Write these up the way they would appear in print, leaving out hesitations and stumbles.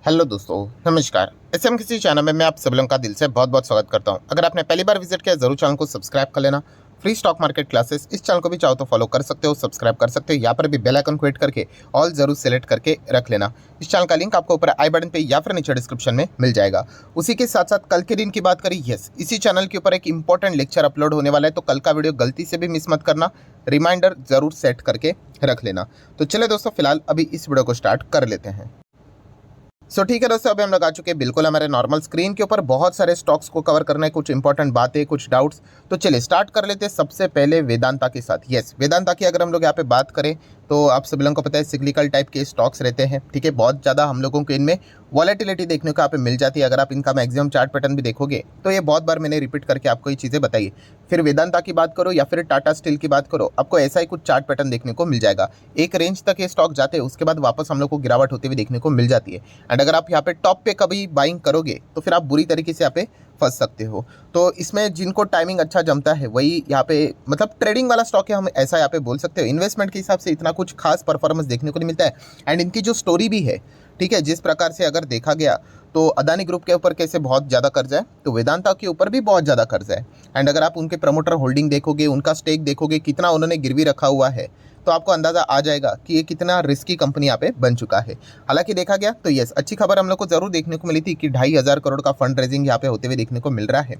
Hello दोस्तों, नमस्कार। SM किसी चैनल में मैं आप सभी लोगों का दिल से बहुत बहुत स्वागत करता हूं। अगर आपने पहली बार विजिट किया जरूर चैनल को सब्सक्राइब कर लेना। फ्री स्टॉक मार्केट क्लासेस इस चैनल को भी चाहो तो फॉलो कर सकते हो, सब्सक्राइब कर सकते हो। यहाँ पर भी बेल आइकन को हिट करके ऑल जरूर सेलेक्ट करके रख लेना। इस चैनल का लिंक आपको ऊपर आई बटन पे या फिर नीचे डिस्क्रिप्शन में मिल जाएगा। उसी के साथ साथ कल के दिन की बात करें, यस, इसी चैनल के ऊपर एक इंपॉर्टेंट लेक्चर अपलोड होने वाला है, तो कल का वीडियो गलती से भी मिस मत करना। रिमाइंडर जरूर सेट करके रख लेना। तो चले दोस्तों, फिलहाल अभी इस वीडियो को स्टार्ट कर लेते हैं। ठीक है दोस्तों, अभी हम लोग आ चुके हैं बिल्कुल हमारे नॉर्मल स्क्रीन के ऊपर। बहुत सारे स्टॉक्स को कवर करना है, कुछ इंपॉर्टेंट बातें, कुछ डाउट्स। तो चलिए स्टार्ट कर लेते हैं सबसे पहले वेदांता के साथ। यस, वेदांता की अगर हम लोग यहाँ पे बात करें तो आप सभी लोगों को पता है सिग्निकल टाइप के स्टॉक्स रहते हैं। ठीक है, बहुत ज़्यादा हम लोगों को इनमें वॉलेटिलिटी देखने को यहाँ पे मिल जाती है। अगर आप इनका मैक्सिमम चार्ट पैटर्न भी देखोगे तो ये बहुत बार मैंने रिपीट करके आपको ये चीज़ें बताई। फिर वेदांता की बात करो या फिर टाटा स्टील की बात करो, आपको ऐसा ही कुछ चार्ट पैटर्न देखने को मिल जाएगा। एक रेंज तक ये स्टॉक जाते हैं, उसके बाद वापस हम लोग को गिरावट होती हुई देखने को मिल जाती है। एंड अगर आप यहाँ पे टॉप पे कभी बाइंग करोगे तो फिर आप बुरी तरीके से यहाँ पे फंस सकते हो। तो इसमें जिनको टाइमिंग अच्छा जमता है वही यहाँ पे मतलब ट्रेडिंग वाला स्टॉक है, हम ऐसा यहाँ पे बोल सकते हो। इन्वेस्टमेंट के हिसाब से इतना कुछ खास परफॉर्मेंस देखने को नहीं मिलता है। एंड इनकी जो स्टोरी भी है, ठीक है, जिस प्रकार से अगर देखा गया तो अदानी ग्रुप के ऊपर कैसे बहुत ज़्यादा कर्जा है, तो वेदांता के ऊपर भी बहुत ज़्यादा कर्जा है। एंड अगर आप उनके प्रमोटर होल्डिंग देखोगे, उनका स्टेक देखोगे, कितना उन्होंने गिरवी रखा हुआ है, तो आपको अंदाज़ा आ जाएगा कि ये कितना रिस्की कंपनी यहाँ पे बन चुका है। हालांकि देखा गया तो यस, अच्छी खबर हम लोग को जरूर देखने को मिली थी कि 2,500 करोड़ का फंड रेजिंग यहाँ पे होते हुए देखने को मिल रहा है।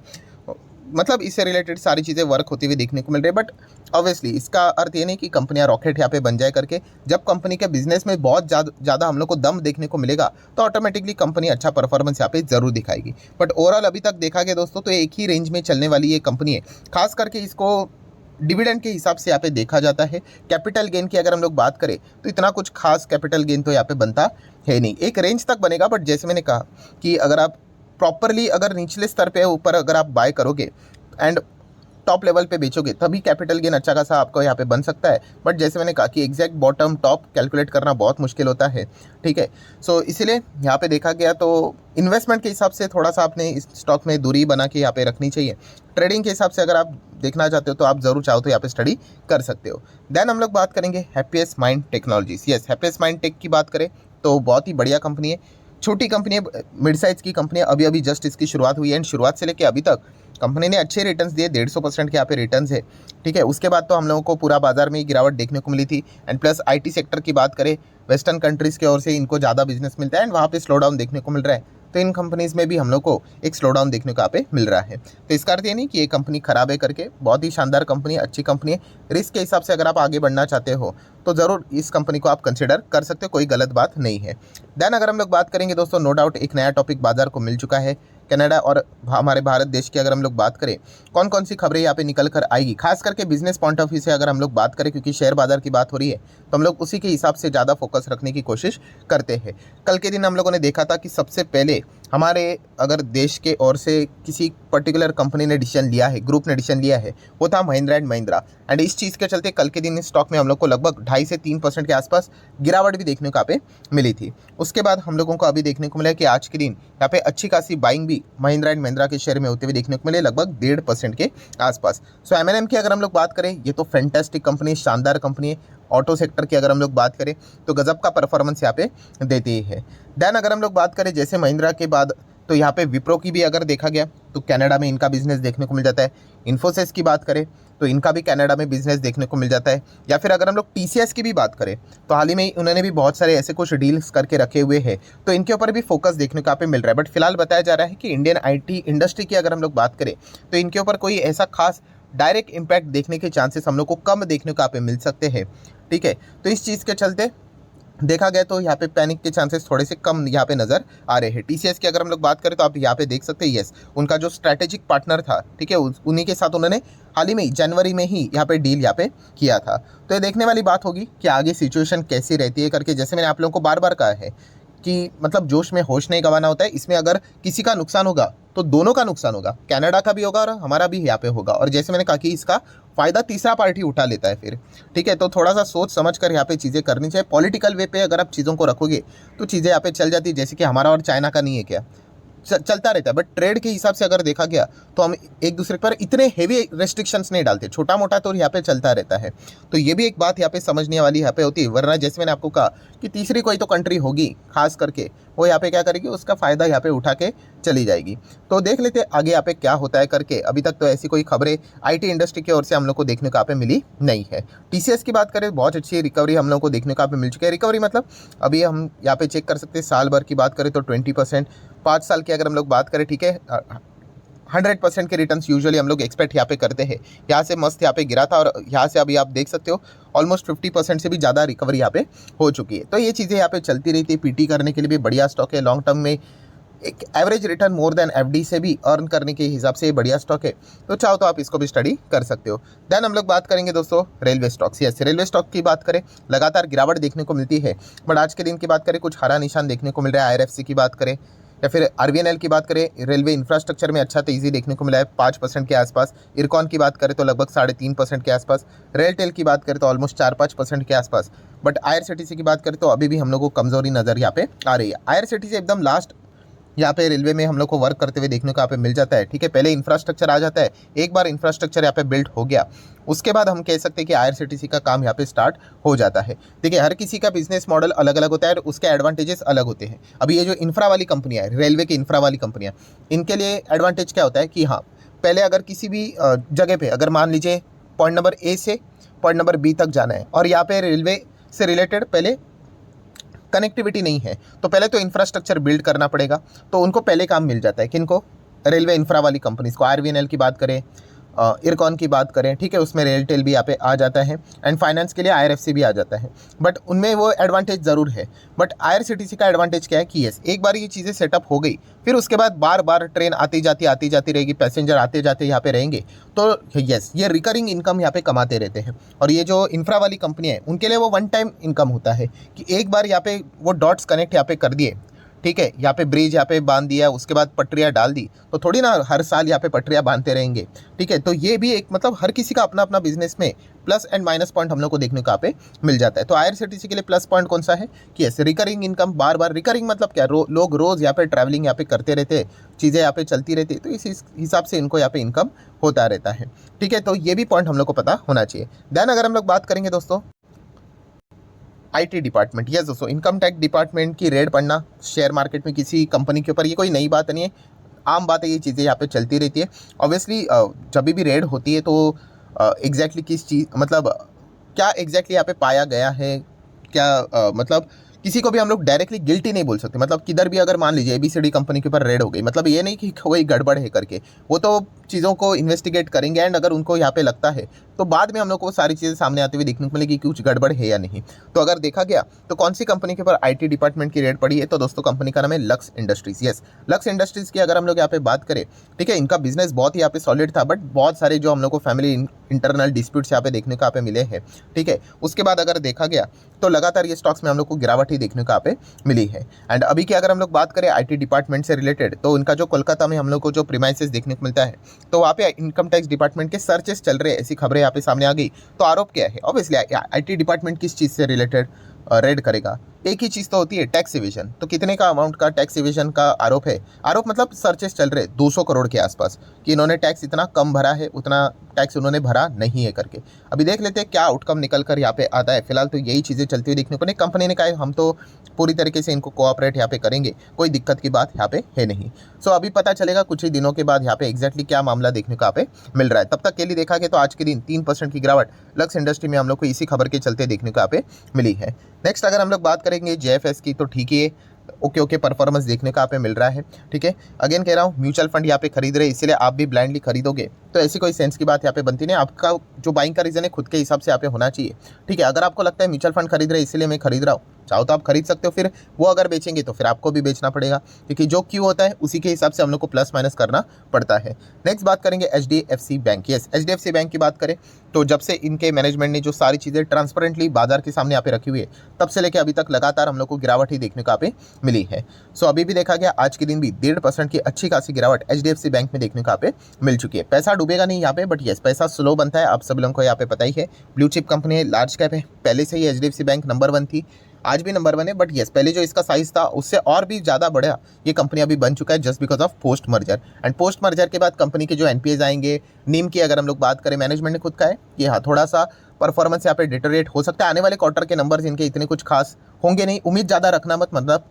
मतलब इससे रिलेटेड सारी चीज़ें वर्क होती हुई देखने को मिल रही है। बट ऑब्वियसली इसका अर्थ ये नहीं कि कंपनियां रॉकेट यहाँ पे बन जाए करके। जब कंपनी के बिजनेस में बहुत ज़्यादा हम लोग को दम देखने को मिलेगा तो ऑटोमेटिकली कंपनी अच्छा परफॉर्मेंस यहाँ पे जरूर दिखाएगी। बट ओवरऑल अभी तक देखा गया दोस्तों तो एक ही रेंज में चलने वाली ये कंपनी है। खास करके इसको डिविडेंड के हिसाब से यहाँ पे देखा जाता है। कैपिटल गेन की अगर हम लोग बात करें तो इतना कुछ खास कैपिटल गेन तो यहाँ पे बनता है नहीं। एक रेंज तक बनेगा, बट जैसे मैंने कहा कि अगर आप प्रॉपरली अगर निचले स्तर पे ऊपर अगर आप बाय करोगे एंड टॉप लेवल पे बेचोगे तभी कैपिटल गेन अच्छा खासा आपको यहाँ पे बन सकता है। बट जैसे मैंने कहा कि एग्जैक्ट बॉटम टॉप कैलकुलेट करना बहुत मुश्किल होता है। ठीक है, सो इसीलिए यहाँ पे देखा गया तो इन्वेस्टमेंट के हिसाब से थोड़ा सा आपने इस स्टॉक में दूरी बना के यहाँ पे रखनी चाहिए। ट्रेडिंग के हिसाब से अगर आप देखना चाहते हो तो आप जरूर चाहो तो यहाँ पे स्टडी कर सकते हो। देन हम लोग बात करेंगे Happiest Mind Technologies. Yes, Happiest Mind Tech की बात करें तो बहुत ही बढ़िया कंपनी है। छोटी कंपनी है, मिड साइज की कंपनी है। अभी अभी जस्ट इसकी शुरुआत हुई है एंड शुरुआत से लेकर अभी तक कंपनी ने अच्छे रिटर्न्स दिए। 150% के यहाँ पे रिटर्न्स है। ठीक है, उसके बाद तो हम लोगों को पूरा बाजार में ही गिरावट देखने को मिली थी। एंड प्लस आईटी सेक्टर की बात करें, वेस्टर्न कंट्रीज़ की ओर से इनको ज़्यादा बिजनेस मिलता है एंड वहाँ पे स्लो डाउन देखने को मिल रहा है। तो इन कंपनीज़ में भी हम लोग को एक स्लो डाउन देखने को यहाँ पे मिल रहा है। तो इसका अर्थ ये नहीं कि ये कंपनी खराब है करके, बहुत ही शानदार कंपनी है, अच्छी कंपनी है। रिस्क के हिसाब से अगर आप आगे बढ़ना चाहते हो तो ज़रूर इस कंपनी को आप कंसिडर कर सकते हो, कोई गलत बात नहीं है। देन अगर हम लोग बात करेंगे दोस्तों, नो डाउट एक नया टॉपिक बाजार को मिल चुका है। कनाडा और हमारे भारत देश की अगर हम लोग बात करें कौन कौन सी खबरें यहाँ पे निकल कर आएगी, खास करके बिजनेस पॉइंट ऑफ व्यू से अगर हम लोग बात करें, क्योंकि शेयर बाजार की बात हो रही है तो हम लोग उसी के हिसाब से ज़्यादा फोकस रखने की कोशिश करते हैं। कल के दिन हम लोगों ने देखा था कि सबसे पहले हमारे अगर देश के ओर से किसी पर्टिकुलर कंपनी ने डिसीजन लिया है, ग्रुप ने डिसीजन लिया है, वो था महिंद्रा एंड महिंद्रा। एंड इस चीज़ के चलते कल के दिन इस स्टॉक में हम लोग को लगभग 2.5 से 3% के आसपास गिरावट भी देखने को यहाँ पे मिली थी। उसके बाद हम लोगों को अभी देखने को मिला कि आज के दिन यहाँ पे अच्छी खासी बाइंग भी महिंद्रा एंड महिंद्रा के शेयर में होते हुए देखने को मिले, लगभग 1.5% के आसपास। सो एमएनएम की अगर हम लोग बात करें, ये तो फैंटास्टिक कंपनी, शानदार कंपनी है। ऑटो सेक्टर की अगर हम लोग बात करें तो गजब का परफॉर्मेंस यहाँ पे देती है। देन अगर हम लोग बात करें जैसे महिंद्रा के बाद तो यहाँ पे विप्रो की भी अगर देखा गया तो कनाडा में इनका बिजनेस देखने को मिल जाता है। इन्फोसिस की बात करें तो इनका भी कनाडा में बिजनेस देखने को मिल जाता है। या फिर अगर हम लोग टीसीएस की भी बात करें तो हाल ही में उन्होंने भी बहुत सारे ऐसे कुछ डील्स करके रखे हुए हैं, तो इनके ऊपर भी फोकस देखने को यहाँ पे मिल रहा है। बट फिलहाल बताया जा रहा है कि इंडियन आईटी इंडस्ट्री की अगर हम लोग बात करें तो इनके ऊपर कोई ऐसा खास डायरेक्ट इम्पैक्ट देखने के चांसेस हम लोग को कम देखने को यहाँ पे मिल सकते हैं। ठीक है, तो इस चीज़ के चलते देखा गया तो यहाँ पे पैनिक के चांसेस थोड़े से कम यहाँ पे नज़र आ रहे हैं। टीसीएस की अगर हम लोग बात करें तो आप यहाँ पे देख सकते हैं, यस, उनका जो स्ट्रैटेजिक पार्टनर था, ठीक है, उन्हीं के साथ उन्होंने हाल ही में जनवरी में ही यहाँ पे डील यहाँ पे किया था। तो ये देखने वाली बात होगी कि आगे सिचुएशन कैसी रहती है करके। जैसे मैंने आप लोगों को बार बार कहा है कि मतलब जोश में होश नहीं गंवाना होता है। इसमें अगर किसी का नुकसान होगा तो दोनों का नुकसान होगा, कनाडा का भी होगा और हमारा भी यहाँ पे होगा। और जैसे मैंने कहा कि इसका फ़ायदा तीसरा पार्टी उठा लेता है फिर। ठीक है, तो थोड़ा सा सोच समझ कर यहाँ पे चीज़ें करनी चाहिए। पॉलिटिकल वे पे अगर आप चीज़ों को रखोगे तो चीज़ें यहाँ पे चल जाती है। जैसे कि हमारा और चाइना का नहीं है क्या, चलता रहता है। बट ट्रेड के हिसाब से अगर देखा गया तो हम एक दूसरे पर इतने हेवी रेस्ट्रिक्शंस नहीं डालते, छोटा मोटा तो यहाँ पे चलता रहता है। तो ये भी एक बात यहाँ पे समझने वाली यहाँ पे होती है, वरना जैसे मैंने आपको कहा कि तीसरी कोई तो कंट्री होगी खास करके, वो यहाँ पे क्या करेगी, उसका फ़ायदा यहाँ पे उठा के चली जाएगी। तो देख लेते हैं आगे यहाँ पे क्या होता है करके। अभी तक तो ऐसी कोई खबरें आईटी इंडस्ट्री की ओर से हम लोग को देखने को यहाँ पे मिली नहीं है। टीसीएस की बात करें, बहुत अच्छी रिकवरी हम लोग को देखने को यहाँ पे मिल चुकी है। रिकवरी मतलब अभी हम यहाँ पे चेक कर सकते हैं, साल भर की बात करें तो 20%, 5 साल की अगर हम लोग बात करें, ठीक है, 100% के रिटर्न्स यूजुअली हम लोग एक्सपेक्ट यहाँ पे करते हैं। यहाँ से मस्त यहाँ पे गिरा था और यहाँ से अभी आप देख सकते हो ऑलमोस्ट 50% से भी ज़्यादा रिकवरी यहाँ पे हो चुकी है। तो ये चीज़ें यहाँ पे चलती रहती है। पीटी करने के लिए भी बढ़िया स्टॉक है, लॉन्ग टर्म में एक average return more than FD से भी अर्न करने के हिसाब से ये बढ़िया स्टॉक है। तो चाहो तो आप इसको भी स्टडी कर सकते हो। देन हम लोग बात करेंगे दोस्तों railway stocks. Yes, railway stock की बात करें, लगातार गिरावट देखने को मिलती है, बट आज के दिन की बात करें कुछ हरा निशान देखने को मिल रहा है। आईआरएफसी की बात करें या फिर आरवीएनएल की बात करें, रेलवे इंफ्रास्ट्रक्चर में अच्छा तेजी देखने को मिला है 5% के आसपास। इरकॉन की बात करें तो लगभग 3.5% के आसपास। रेलटेल की बात करें तो ऑलमोस्ट 4-5% के आसपास। बट आईआरसीटीसी की बात करें तो अभी भी हम लोग को कमजोरी नजर यहाँ पे आ रही है। आईआरसीटीसी एकदम लास्ट यहाँ पे रेलवे में हम लोग को वर्क करते हुए देखने को यहाँ पे मिल जाता है। ठीक है, पहले इंफ्रास्ट्रक्चर आ जाता है, एक बार इंफ्रास्ट्रक्चर यहाँ पे बिल्ड हो गया उसके बाद हम कह सकते हैं कि आईआरसीटीसी का काम यहाँ पे स्टार्ट हो जाता है। देखिए, हर किसी का बिजनेस मॉडल अलग अलग होता है और उसके एडवांटेजेस अलग होते हैं। अभी ये जो इंफ्रा वाली कंपनियाँ है, रेलवे की इंफ्रा वाली कंपनियाँ, इनके लिए एडवांटेज क्या होता है कि हाँ, पहले अगर किसी भी जगह पे अगर मान लीजिए पॉइंट नंबर ए से पॉइंट नंबर बी तक जाना है और यहाँ पे रेलवे से रिलेटेड पहले कनेक्टिविटी नहीं है, तो पहले तो इंफ्रास्ट्रक्चर बिल्ड करना पड़ेगा। तो उनको पहले काम मिल जाता है, किनको, रेलवे इंफ्रा वाली कंपनीज को। आरवीएनएल की बात करें, इरकॉन की बात करें, ठीक है, उसमें रेलटेल भी यहाँ पे आ जाता है एंड फाइनेंस के लिए आईआरएफसी भी आ जाता है। बट उनमें वो एडवांटेज ज़रूर है। बट आईआरसीटीसी का एडवांटेज क्या है कि यस, एक बार ये चीज़ें सेटअप हो गई, फिर उसके बाद बार बार ट्रेन आती जाती रहेगी, पैसेंजर आते जाते यहाँ पे रहेंगे, तो यस, ये रिकरिंग इनकम यहाँ पे कमाते रहते हैं। और ये जो इंफ्रा वाली कंपनियाँ हैं उनके लिए वो वन टाइम इनकम होता है कि एक बार यहाँ पे वो डॉट्स कनेक्ट यहाँ पे कर दिए, ठीक है, यहाँ पे ब्रिज यहाँ पे बांध दिया, उसके बाद पटरियाँ डाल दी, तो थोड़ी ना हर साल यहाँ पे पटरियाँ बांधते रहेंगे। ठीक है, तो ये भी एक मतलब हर किसी का अपना अपना बिजनेस में प्लस एंड माइनस पॉइंट हम लोग को देखने को यहाँ पे मिल जाता है। तो आईआरसीटीसी के लिए प्लस पॉइंट कौन सा है कि ऐसे रिकरिंग इनकम, बार बार रिकरिंग मतलब क्या, लोग रोज़ यहाँ पे ट्रैवलिंग यहाँ पे करते रहते हैं, चीज़ें यहाँ पे चलती रहती है, तो इस हिसाब से इनको यहाँ पे इनकम होता रहता है। ठीक है, तो ये भी पॉइंट हम लोग को पता होना चाहिए। देन अगर हम लोग बात करेंगे दोस्तों आईटी डिपार्टमेंट, यस दोस्तों, इनकम टैक्स डिपार्टमेंट की रेड पड़ना शेयर मार्केट में किसी कंपनी के ऊपर, ये कोई नई बात नहीं है, आम बात है, ये चीज़ें यहाँ पे चलती रहती है। ऑब्वियसली जब भी रेड होती है तो एग्जैक्टली किस चीज़, मतलब क्या एग्जैक्टली यहाँ पे पाया गया है, क्या मतलब किसी को भी हम लोग डायरेक्टली गिल्टी नहीं बोल सकते। मतलब किधर भी अगर मान लीजिए एबीसीडी कंपनी के ऊपर रेड हो गई, मतलब ये नहीं कि कोई गड़बड़ है करके, वो तो चीज़ों को इन्वेस्टिगेट करेंगे एंड अगर उनको यहाँ पे लगता है तो बाद में हम लोग को सारी चीज़ें सामने आते हुए देखने को मिलेगी कि कुछ गड़बड़ है या नहीं। तो अगर देखा गया तो कौन सी कंपनी के ऊपर आईटी डिपार्टमेंट की रेड पड़ी है, तो दोस्तों कंपनी का नाम है lux industries. Yes, lux industries की अगर हम लोग यहाँ पे बात करें, ठीक है, इनका बिजनेस बहुत ही यहाँ पे सॉलिड था, बट बहुत सारे जो हम लोग को फैमिली इंटरनल डिस्प्यूट्स यहाँ पे देखने को यहाँ पे मिले हैं। ठीक है, उसके बाद अगर देखा गया तो लगातार ये स्टॉक्स में हम लोग को गिरावट ही देखने को यहाँ पे मिली है। एंड अभी की अगर हम लोग बात करें आईटी डिपार्टमेंट से रिलेटेड, तो उनका जो कोलकाता में हम लोग को जो प्रीमाइसेस देखने को मिलता है, तो वहाँ पे इनकम टैक्स डिपार्टमेंट के सर्चेस चल रहे हैं, ऐसी खबरें यहाँ पे सामने आ गई। तो आरोप क्या है, ऑब्वियसली आईटी डिपार्टमेंट किस चीज़ से रिलेटेड रेड करेगा, एक ही चीज़ तो होती है, टैक्स इवेजन। तो कितने का अमाउंट का टैक्स इवेजन का आरोप है, आरोप मतलब सर्चेस चल रहे 200 करोड़ के आसपास कि इन्होंने टैक्स इतना कम भरा है, उतना टैक्स उन्होंने भरा नहीं है करके। अभी देख लेते हैं क्या आउटकम निकल कर यहाँ पे आता है। फिलहाल तो यही चीज़ें चलती हुई देखने को नहीं, कंपनी ने कहा हम तो पूरी तरीके से इनको कोऑपरेट यहाँ पे करेंगे, कोई दिक्कत की बात यहाँ पे है नहीं। सो अभी पता चलेगा कुछ ही दिनों के बाद यहाँ पे एग्जैक्टली क्या मामला देखने को यहाँ पे मिल रहा है। तब तक के लिए देखा गया तो आज के दिन 3% की गिरावट लक्स इंडस्ट्री में हम लोग को इसी खबर के चलते देखने को यहाँ पे मिली है। नेक्स्ट अगर हम लोग बात करेंगे जेएफएस की, तो ठीक है, ओके परफॉर्मेंस देखने का यहाँ पे मिल रहा है। ठीक है, अगेन कह रहा हूँ, म्यूचुअल फंड यहाँ पे खरीद रहे, इसलिए आप भी ब्लाइंडली खरीदोगे तो ऐसी कोई सेंस की बात यहाँ पे बनती नहीं। आपका जो बाइंग का रीजन है खुद के हिसाब से यहाँ पे होना चाहिए। ठीक है, अगर आपको लगता है म्यूचुअल फंड खरीद रहे इसलिए मैं खरीद रहा हूँ, चाहो तो आप खरीद सकते हो, फिर वो अगर बेचेंगे तो फिर आपको भी बेचना पड़ेगा, क्योंकि जो क्यू होता है उसी के हिसाब से हम लोग को प्लस माइनस करना पड़ता है। नेक्स्ट बात करेंगे HDFC bank. Yes, HDFC bank की बात करें तो जब से इनके मैनेजमेंट ने जो सारी चीज़ें ट्रांसपेरेंटली बाजार के सामने यहाँ पे रखी हुई है, तब से लेकर अभी तक लगातार हम लोग को गिरावट ही देखने को यहाँ पे मिली है। सो अभी भी देखा गया आज के दिन भी 1.5% की अच्छी खासी गिरावट एचडीएफसी बैंक में देखने को यहाँ पे मिल चुकी है। पैसा डूबेगा नहीं यहाँ पे, बट यस, पैसा स्लो बनता है, आप सब लोगों को यहाँ पे पता ही है। ब्लू चिप कंपनी है, लार्ज कैप है, पहले से ही एचडीएफसी बैंक नंबर 1 थी। आज भी नंबर 1 है, बट येस पहले जो इसका साइज था उससे और भी ज़्यादा बड़ा ये कंपनी अभी बन चुका है just because of post merger. And post merger के बाद कंपनी के जो एनपीएज आएंगे, नीम की अगर हम लोग बात करें, मैनेजमेंट ने खुद कहा है कि हाँ थोड़ा सा परफॉर्मेंस यहाँ पे डिटोरेट हो सकता है, आने वाले क्वार्टर के नंबर्स इनके इतने कुछ खास होंगे नहीं, उम्मीद ज़्यादा रखना मत। मतलब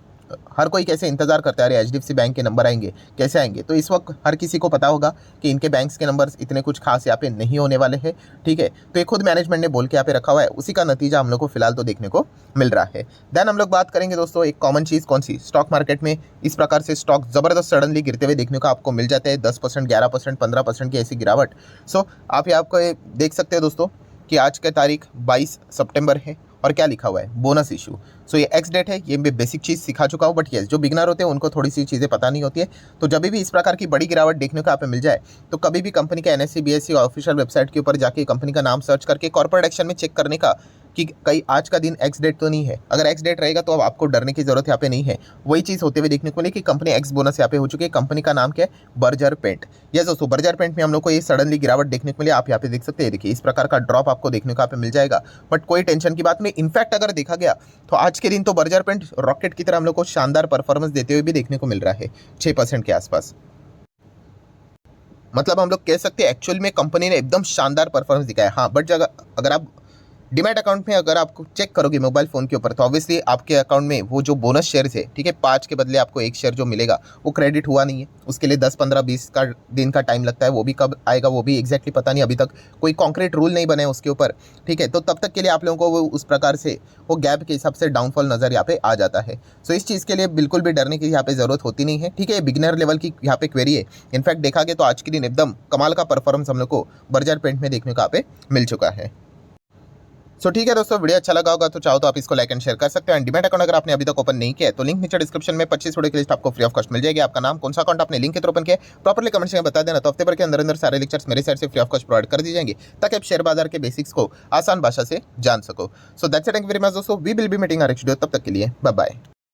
हर कोई कैसे इंतजार करता है अरे एचडीएफसी बैंक के नंबर आएंगे कैसे आएंगे, तो इस वक्त हर किसी को पता होगा कि इनके बैंक्स के नंबर्स इतने कुछ खास यहाँ पे नहीं होने वाले हैं, ठीक है। तो ये खुद मैनेजमेंट ने बोल के यहाँ पे रखा हुआ है, उसी का नतीजा हम लोग को फिलहाल तो देखने को मिल रहा है। देन हम लोग बात करेंगे दोस्तों एक कॉमन चीज़ कौन सी, स्टॉक मार्केट में इस प्रकार से स्टॉक जबरदस्त सडनली गिरते हुए देखने को आपको मिल जाते हैं, 10%, 11%, 15% की ऐसी गिरावट। सो आप यहाँ आपको देख सकते हैं दोस्तों कि आज की तारीख 22 सितंबर है और क्या लिखा हुआ है, बोनस इशू। सो ये एक्स डेट है, ये मैं बेसिक चीज़ सिखा चुका हूँ, बट ये जो बिगनर होते हैं उनको थोड़ी सी चीज़ें पता नहीं होती है। तो जब भी इस प्रकार की बड़ी गिरावट देखने को यहाँ पे मिल जाए तो कभी भी कंपनी का एनएससी बीएससी ऑफिशियल वेबसाइट के ऊपर जाके कंपनी का नाम सर्च करके कॉर्पोरेट एक्शन में चेक करने का कि कहीं आज का दिन एक्स डेट तो नहीं है। अगर एक्स डेट रहेगा तो अब आपको डरने की जरूरत यहाँ पे नहीं है। वही चीज़ होते हुए देखने को मिले कि कंपनी एक्स बोनस यहाँ पे हो चुकी है। कंपनी का नाम क्या है, बर्जर पेंट। यस दोस्तों, बर्जर पेंट में हम लोग को ये सडनली गिरावट देखने को मिले, आप यहाँ पे देख सकते हैं। देखिए इस प्रकार का ड्रॉप आपको देखने को यहाँ पे मिल जाएगा, बट कोई टेंशन की बात नहीं। इनफैक्ट अगर देखा गया तो आज के दिन तो बर्जर पेंट रॉकेट की तरह हम लोग को शानदार परफॉर्मेंस देते हुए भी देखने को मिल रहा है, 6% के आसपास। मतलब हम लोग कह सकते हैं एक्चुअल में कंपनी ने एकदम शानदार परफॉर्मेंस दिखाया। हाँ बट अगर आप डिमैट अकाउंट में अगर आप चेक करोगे मोबाइल फ़ोन के ऊपर तो ऑब्वियसली आपके अकाउंट में वो जो बोनस शेयर्स है, ठीक है, 5 के बदले आपको 1 शेयर जो मिलेगा वो क्रेडिट हुआ नहीं है। उसके लिए 10, 15, 20 का दिन का टाइम लगता है, वो भी कब आएगा वो भी एग्जैक्टली पता नहीं, अभी तक कोई कॉन्क्रीट रूल नहीं बने हैं उसके ऊपर, ठीक है। तो तब तक के लिए आप लोगों को वो उस प्रकार से वो गैप के हिसाब से डाउनफॉल नज़र यहाँ पे आ जाता है। सो इस चीज़ के लिए बिल्कुल भी डरने की यहाँ पे ज़रूरत होती नहीं है, ठीक है। बिगिनर लेवल की यहाँ पे क्वेरी है। इनफैक्ट देखा गया तो आज के दिन एकदम कमाल का परफॉर्मेंस हम लोग को बर्जर पेंट में देखने को यहाँ पे मिल चुका है। सो ठीक है दोस्तों, वीडियो अच्छा लगा होगा तो चाहो तो आप इसको लाइक एंड शेयर कर सकते हैं। एंड डीमैट अकाउंट अगर आपने अभी तक ओपन नहीं किया है तो लिंक नीचे डिस्क्रिप्शन में 25 वीडियो की लिस्ट आपको फ्री ऑफ कॉस्ट मिल जाएगी। आपका नाम, कौन सा अकाउंट आपने लिंक के थ्रू ओपन किया प्रॉपर्ली कमेंट्स में बता देना, तो हफ्ते भर के अंदर अंदर सारे लेक्चर्स मेरे साइड से फ्री ऑफ कॉस्ट प्रोवाइड कर दी जाएंगे ताकि आप शेयर बाजार के बेसिक्स को आसान भाषा से जान सको। So that's it, thank you very much दोस्तों, we will be meeting our next video, तब तक के लिए बाय बाय।